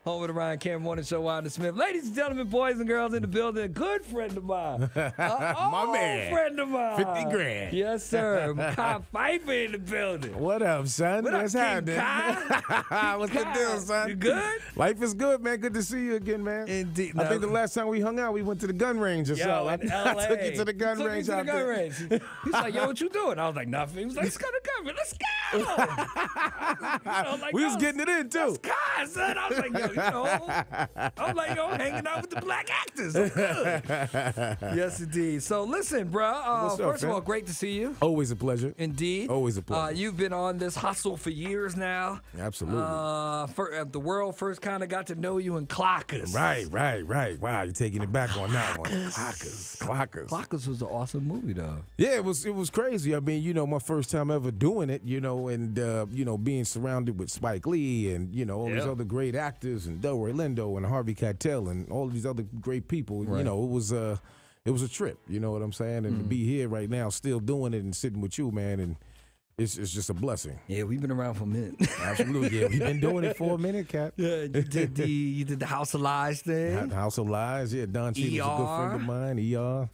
Home with the Ryan Cameron Morning Show, Wilder Smith. Ladies and gentlemen, boys and girls in the building, a good friend of mine. My man. Friend of mine. 50 grand. Yes, sir. Mekhi Phifer in the building. What up, son? What's happening? What's the deal, son? You good? Life is good, man. Good to see you again, man. Indeed. I think the last time we hung out, we went to the gun range or so. I took you to the gun range. He's like, yo, what you doing? I was like, nothing. He was like, let's go to the gun range. Let's go. We was getting it in, too. God, son. I was like, I'm like, hanging out with the black actors. I'm good. Yes, indeed. So listen, bro. First of all, great to see you. Always a pleasure. Indeed. Always a pleasure. You've been on this hustle for years now. Absolutely. The world first kind of got to know you in Clockers. Right. Wow, you're taking it back on that one. Clockers. Clockers was an awesome movie, though. Yeah, it was crazy. I mean, my first time ever doing it, and being surrounded with Spike Lee and, all these other great actors and Delroy Lindo and Harvey Keitel and all of these other great people. Right. It was a trip, you know what I'm saying? And to be here right now still doing it and sitting with you, man, and it's just a blessing. Yeah, we've been around for a minute. Absolutely, yeah. We've been doing it for a minute, Cap. Yeah, you did the House of Lies thing. House of Lies, yeah. Don Cheadle's a good friend of mine. ER,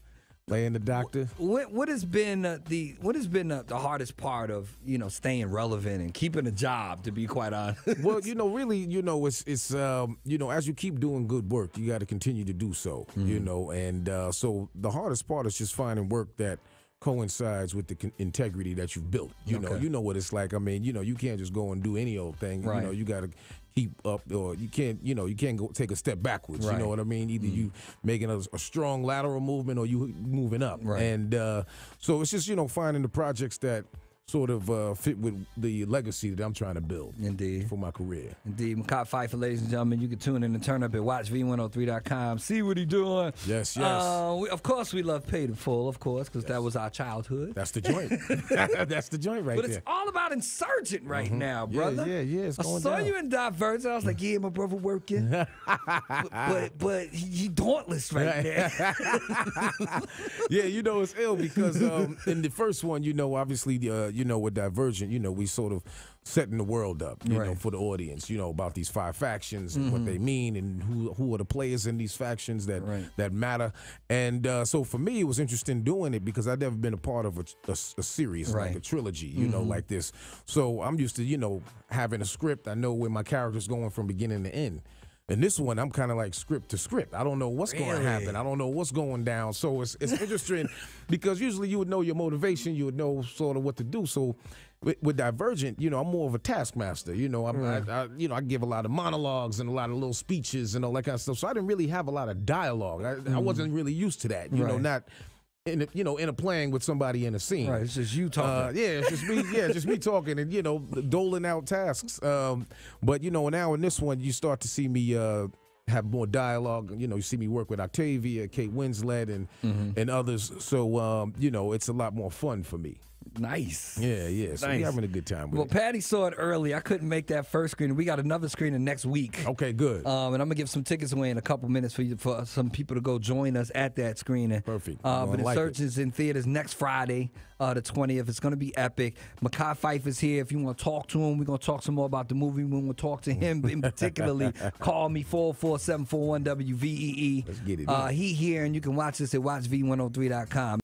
playing the doctor. What has been the hardest part of staying relevant and keeping a job? To be quite honest. Well, really, it's as you keep doing good work, you got to continue to do so. And so the hardest part is just finding work that coincides with the integrity that you've built. You know what it's like. I mean, you can't just go and do any old thing. Right. You got to keep up, or you can't go take a step backwards. Right. You know what I mean? Either you making a strong lateral movement or you moving up. Right. And so it's just finding the projects that sort of fit with the legacy that I'm trying to build. Indeed. For my career. Indeed. Mekhi Phifer, ladies and gentlemen. You can tune in and turn up at watchv103.com. See what he doing. Yes. Of course, we love Paid in Full, of course, because that was our childhood. That's the joint. That's the joint right there. But it's all about Insurgent right now, brother. Yeah. It's going I saw down. you in Divergent. I was like, yeah, my brother working. but he dauntless right now. Yeah, it's ill because in the first one, obviously, with Divergent, we sort of setting the world up, for the audience, about these 5 factions and what they mean and who are the players in these factions that matter. And so for me, it was interesting doing it because I'd never been a part of a series, like a trilogy, like this. So I'm used to, having a script. I know where my character's going from beginning to end. And this one, I'm kind of like script to script. I don't know what's going to happen. I don't know what's going down. So it's interesting because usually you would know your motivation. You would know sort of what to do. So with Divergent, I'm more of a taskmaster. I give a lot of monologues and a lot of little speeches and all that kind of stuff. So I didn't really have a lot of dialogue. I wasn't really used to that. Not in a playing with somebody in a scene. Right, it's just you talking. It's just me. Yeah, just me talking and doling out tasks. But now in this one, you start to see me have more dialogue. You see me work with Octavia, Kate Winslet, and others. So it's a lot more fun for me. Nice. Yeah. So we're having a good time with it. Patty saw it early. I couldn't make that first screening. We got another screening next week. Okay, good. And I'm going to give some tickets away in a couple minutes for some people to go join us at that screening. Perfect. But Insurgent's in theaters next Friday, the 20th. It's going to be epic. Mekhi Phifer's here. If you want to talk to him, we're going to talk some more about the movie. When we'll talk to him in particularly, call me 44741-WVEE. Let's get it. He here, and you can watch this at watchv103.com.